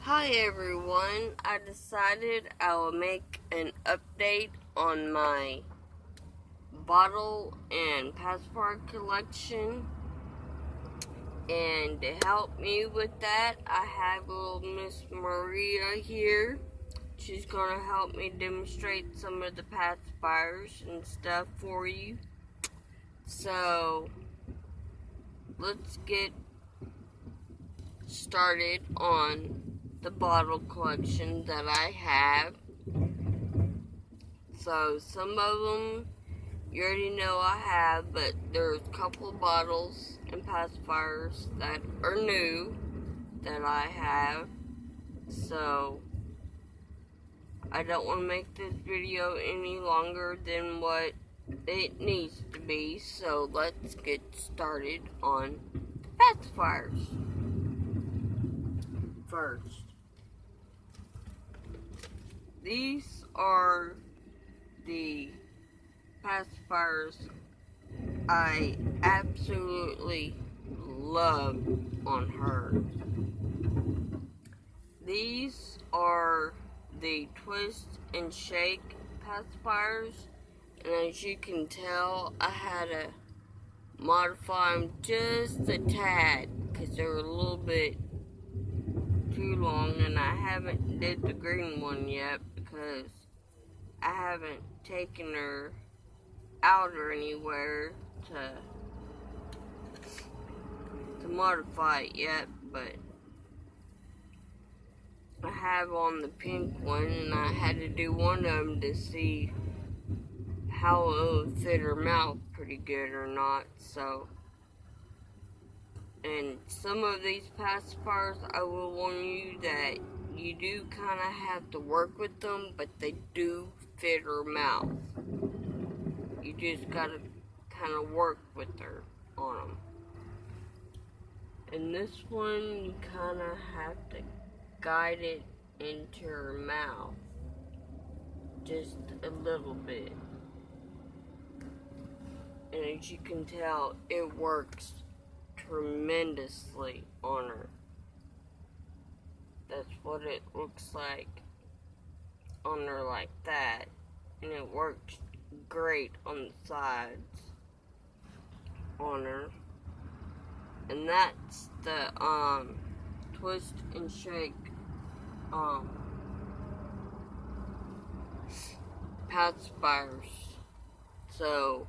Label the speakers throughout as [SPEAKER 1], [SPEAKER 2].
[SPEAKER 1] Hi everyone, I decided I will make an update on my bottle and passport collection, and to help me with that I have little Miss Maria here. She's going to help me demonstrate some of the pacifiers and stuff for you. So let's get started on the bottle collection that I have. So some of them you already know I have, but there's a couple of bottles and pacifiers that are new that I have. So I don't want to make this video any longer than what it needs to be. So let's get started on pacifiers. First, these are the pacifiers I absolutely love on her. These are the twist and shake pacifiers, and as you can tell, I had to modify them just a tad because they were a little bit too long, and I haven't did the green one yet because I haven't taken her out or anywhere to modify it yet, but I have on the pink one, and I had to do one of them to see how it would fit her mouth pretty good or not. So, and some of these pacifiers, I will warn you that you do kind of have to work with them, but they do fit her mouth. You just gotta kind of work with her on them. And this one, you kind of have to guide it into her mouth just a little bit. And as you can tell, it works tremendously on her. That's what it looks like on her like that. And it works great on the sides on her. And that's the twist and shake pacifiers. So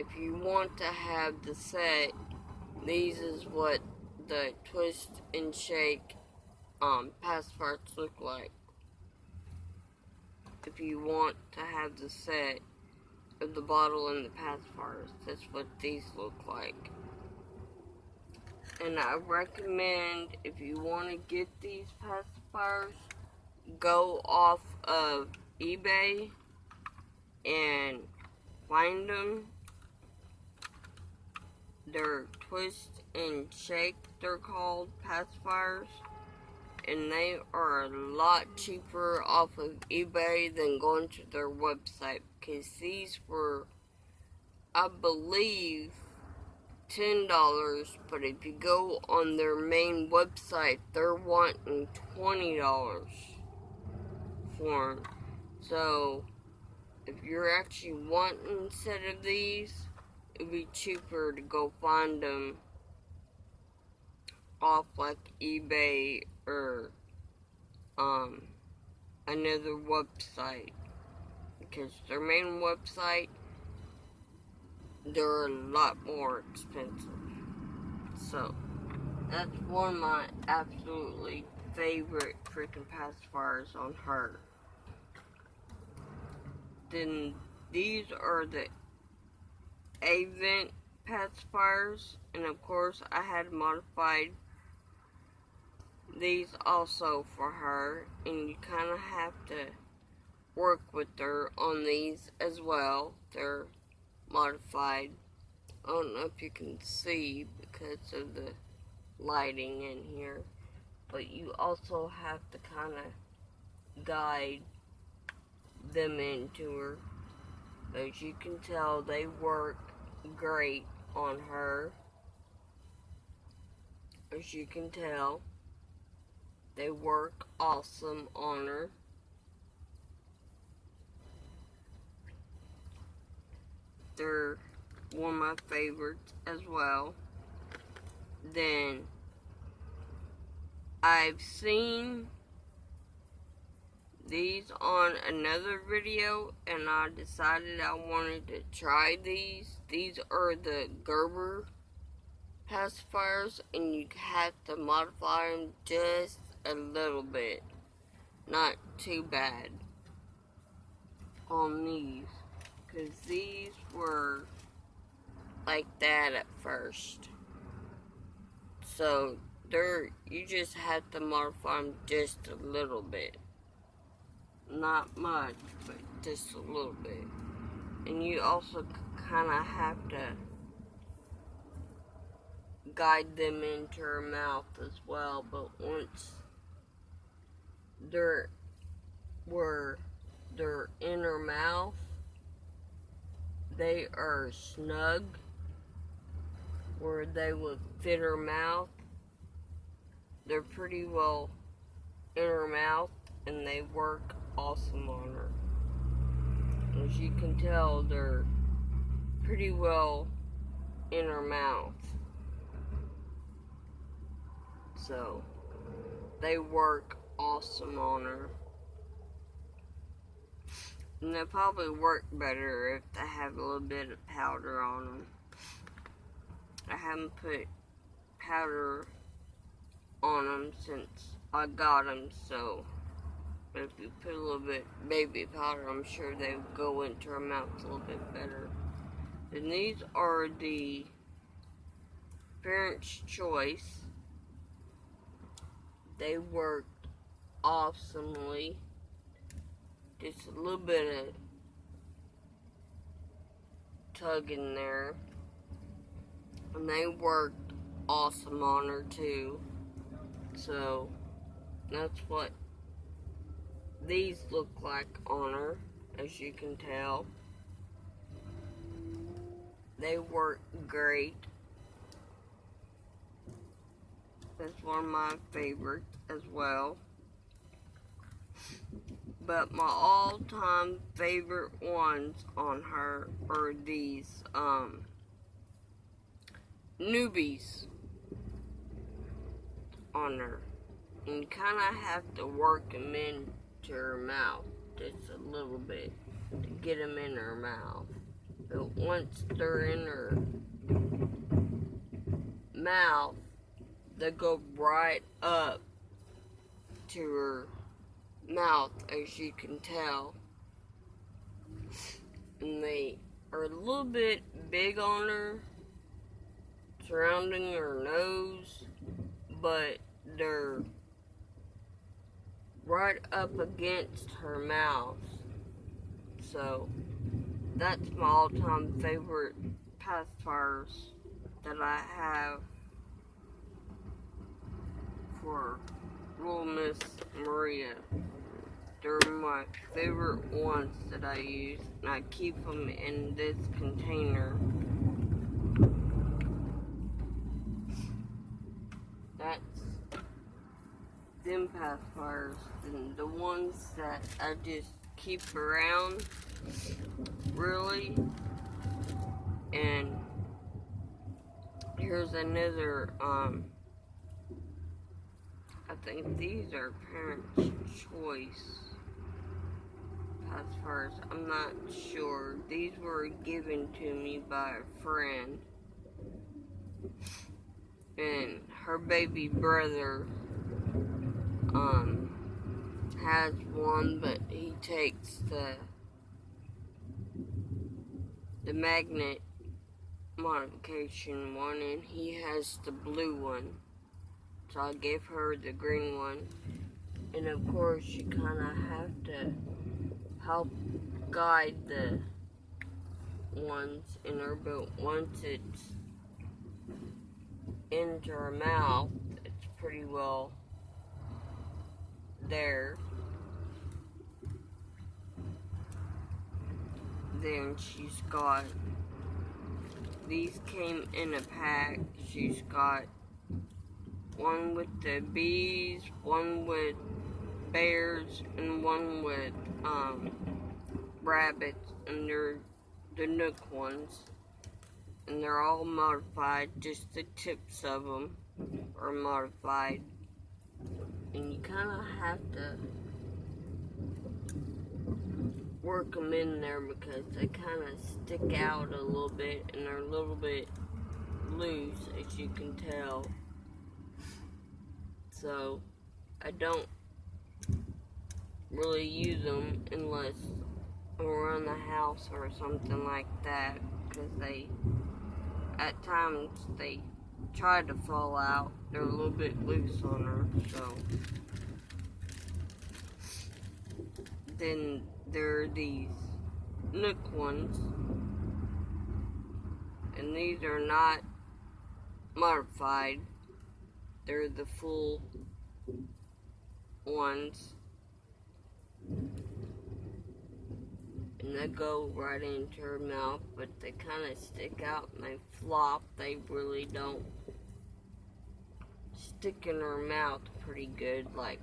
[SPEAKER 1] if you want to have the set, these is what the twist and shake pacifiers look like. If you want to have the set of the bottle and the pacifiers, that's what these look like. And I recommend, if you want to get these pacifiers, go off of eBay and find them. They're twist and shake, they're called pacifiers, and they are a lot cheaper off of eBay than going to their website, because these were, I believe, $10, but if you go on their main website, they're wanting $20 for them. So if you're actually wanting a set of these, it'd be cheaper to go find them off like eBay or another website, because their main website, they're a lot more expensive. So that's one of my absolutely favorite freaking pacifiers on her. Then these are the Avent pacifiers, and of course I had modified these also for her, and you kind of have to work with her on these as well. They're modified. I don't know if you can see because of the lighting in here, but you also have to kind of guide them into her. As you can tell, they work great on her, as you can tell. They work awesome on her. They're one of my favorites as well. Then I've seen these on another video and I decided I wanted to try these. These are the Gerber pacifiers and you have to modify them just a little bit. Not too bad on these. Because these were like that at first. So you just have to modify them just a little bit. Not much, but just a little bit. And you also kind of have to guide them into her mouth as well. But once they're in her mouth, they are snug where they would fit her mouth. They're pretty well in her mouth and they work awesome on her. As you can tell, they're pretty well in her mouth. So they work awesome on her. And they probably work better if they have a little bit of powder on them. I haven't put powder on them since I got them, so if you put a little bit baby powder, I'm sure they would go into her mouth a little bit better. And these are the Parents' Choice. They worked awesomely. Just a little bit of tug in there. And they worked awesome on her too. So that's what these look like on her, as you can tell. They work great. That's one of my favorites as well. But my all-time favorite ones on her are these newbies on her. And you kind of have to work them into her mouth just a little bit to get them in her mouth. But once they're in her mouth, they go right up to her mouth, as you can tell. And they are a little bit big on her, surrounding her nose, but they're right up against her mouth. So that's my all-time favorite pacifiers that I have for little Miss Maria. They're my favorite ones that I use, and I keep them in this container. That's them pacifiers, and the ones that I just keep around, really. And here's another, I think these are Parents' Choice pacifiers. I'm not sure. These were given to me by a friend. And her baby brother has one, but he takes the magnet modification one, and he has the blue one. So I gave her the green one. And of course you kind of have to help guide the ones in her, but once it's into her mouth, it's pretty well there. Then she's got, these came in a pack. She's got one with the bees, one with bears, and one with rabbits, and they're the Nook ones. And they're all modified, just the tips of them are modified. And you kind of have to work them in there because they kind of stick out a little bit and they're a little bit loose, as you can tell. So I don't really use them unless I'm around the house or something like that, because at times they try to fall out. They're a little bit loose on her. So then there are these Nook ones, and these are not modified. They're the full ones, and they go right into her mouth, but they kind of stick out and they flop. They really don't stick in her mouth pretty good like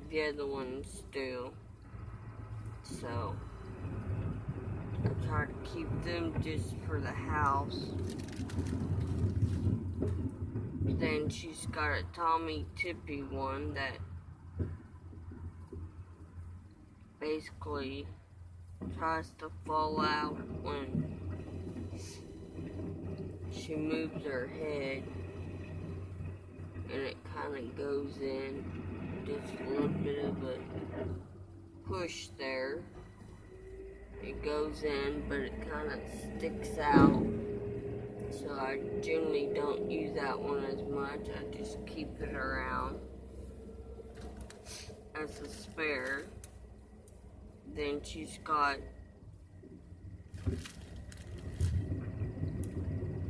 [SPEAKER 1] the other ones do. So I try to keep them just for the house. Then she's got a Tommy Tippy one that basically tries to fall out when she moves her head, and it kind of goes in, just a little bit of a push there. It goes in, but it kind of sticks out. So I generally don't use that one as much. I just keep it around as a spare. Then she's got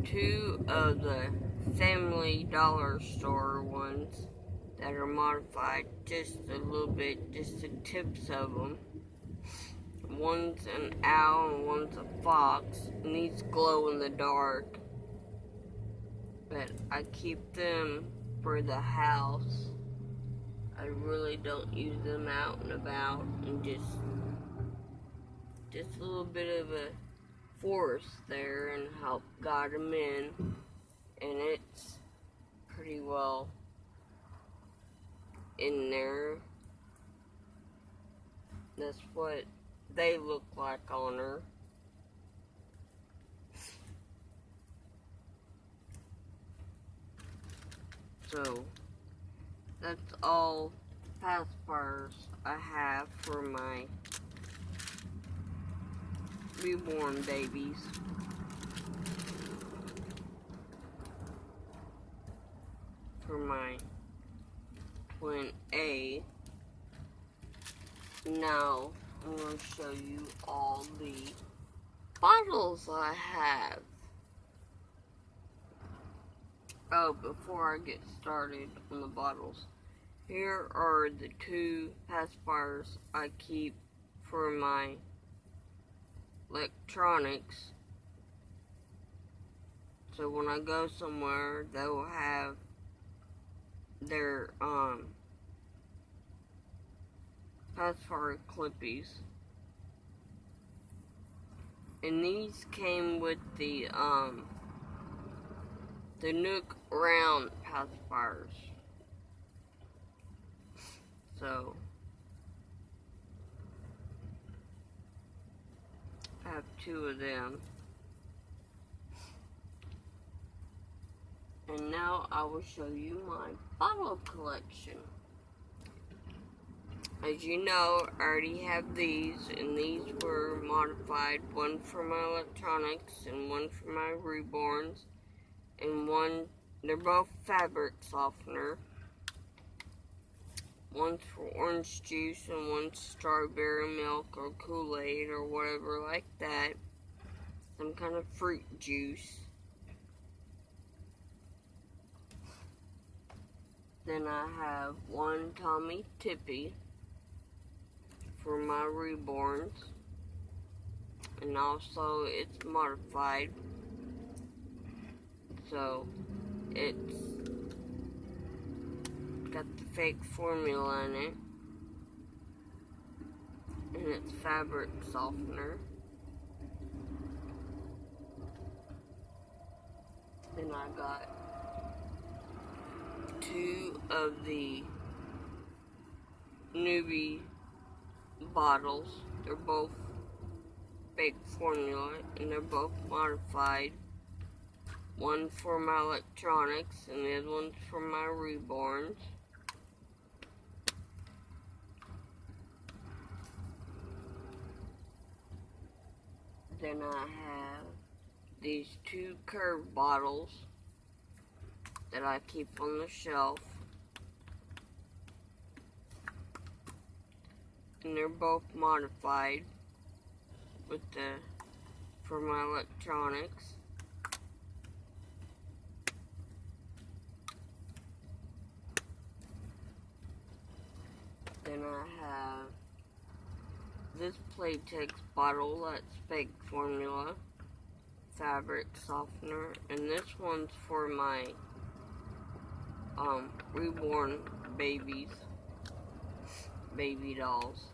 [SPEAKER 1] two of the Family Dollar Store ones that are modified just a little bit, just the tips of them. One's an owl and one's a fox, and these glow in the dark. But I keep them for the house. I really don't use them out and about, and just a little bit of a force there and help guide them in, and it's pretty well in there. That's what they look like on her. So that's all pacifiers I have for my newborn babies. For my twin A. Now I'm going to show you all the bottles I have. Oh, before I get started on the bottles, here are the two pacifiers I keep for my electronics. So when I go somewhere, they will have their pacifier clippies. And these came with the Nook round pacifiers. So I have two of them. And now I will show you my bottle collection. As you know, I already have these, and these were modified. One for my electronics, and one for my reborns. And one, they're both fabric softener. One's for orange juice, and one's strawberry milk or Kool-Aid or whatever like that. Some kind of fruit juice. Then I have one Tommy Tippy for my reborns, and also it's modified, so it's got the fake formula in it, and it's fabric softener. Then I got 2 of the newbie bottles. They're both fake formula, and they're both modified. One for my electronics, and the other one's for my reborns. Then I have these 2 curved bottles that I keep on the shelf. And they're both modified for my electronics. Then I have this Playtex bottle that's fake formula, fabric softener, and this one's for my reborn baby dolls.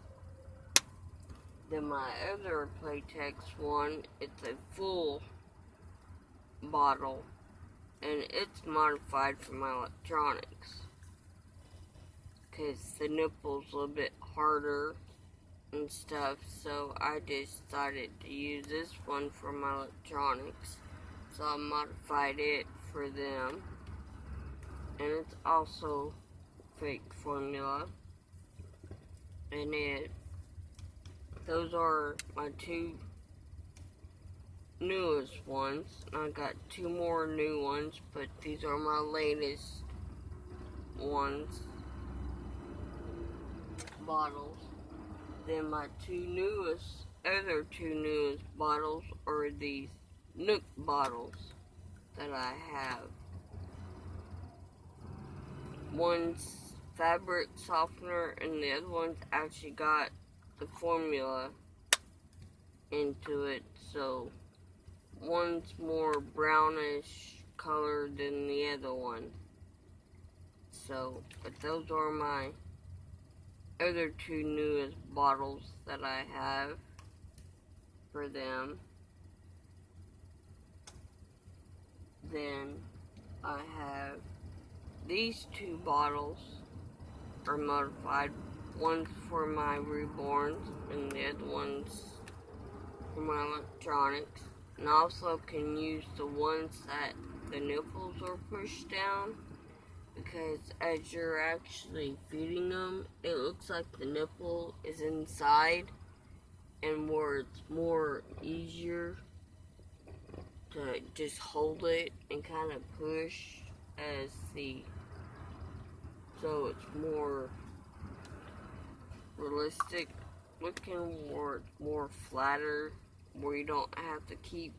[SPEAKER 1] Then my other Playtex one, it's a full bottle, and it's modified for my electronics, because the nipple's a little bit harder and stuff, so I decided to use this one for my electronics, so I modified it for them. And it's also fake formula, and those are my 2 newest ones. I got 2 more new ones, but these are my latest ones, bottles. Then my other two newest bottles are these Nook bottles that I have. One's fabric softener, and the other one's actually got the formula into it, so one's more brownish color than the other one. So, but those are my other 2 newest bottles that I have for them. Then I have these 2 bottles are modified. One's for my reborns, and the other one's for my electronics. And I also can use the ones that the nipples are pushed down, because as you're actually feeding them, it looks like the nipple is inside, and where it's more easier to just hold it and kind of push so it's more realistic looking, or more flatter, where you don't have to keep,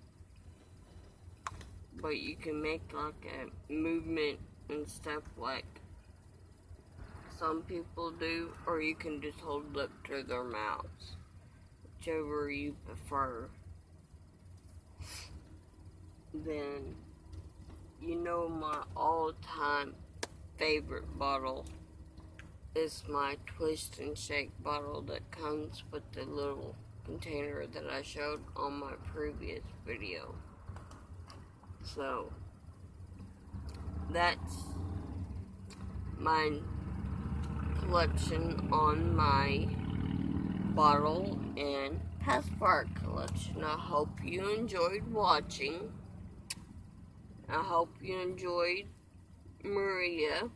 [SPEAKER 1] but you can make like a movement and stuff like some people do, or you can just hold it up to their mouths, whichever you prefer. Then, my all-time favorite bottle is my Twist and Shake bottle that comes with the little container that I showed on my previous video. So, that's my collection on my bottle and pacifier collection. I hope you enjoyed watching. I hope you enjoyed Maria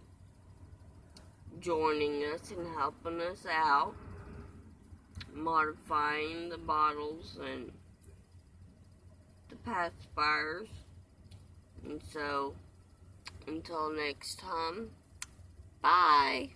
[SPEAKER 1] joining us and helping us out, modifying the bottles and the pacifiers. And so, until next time, bye!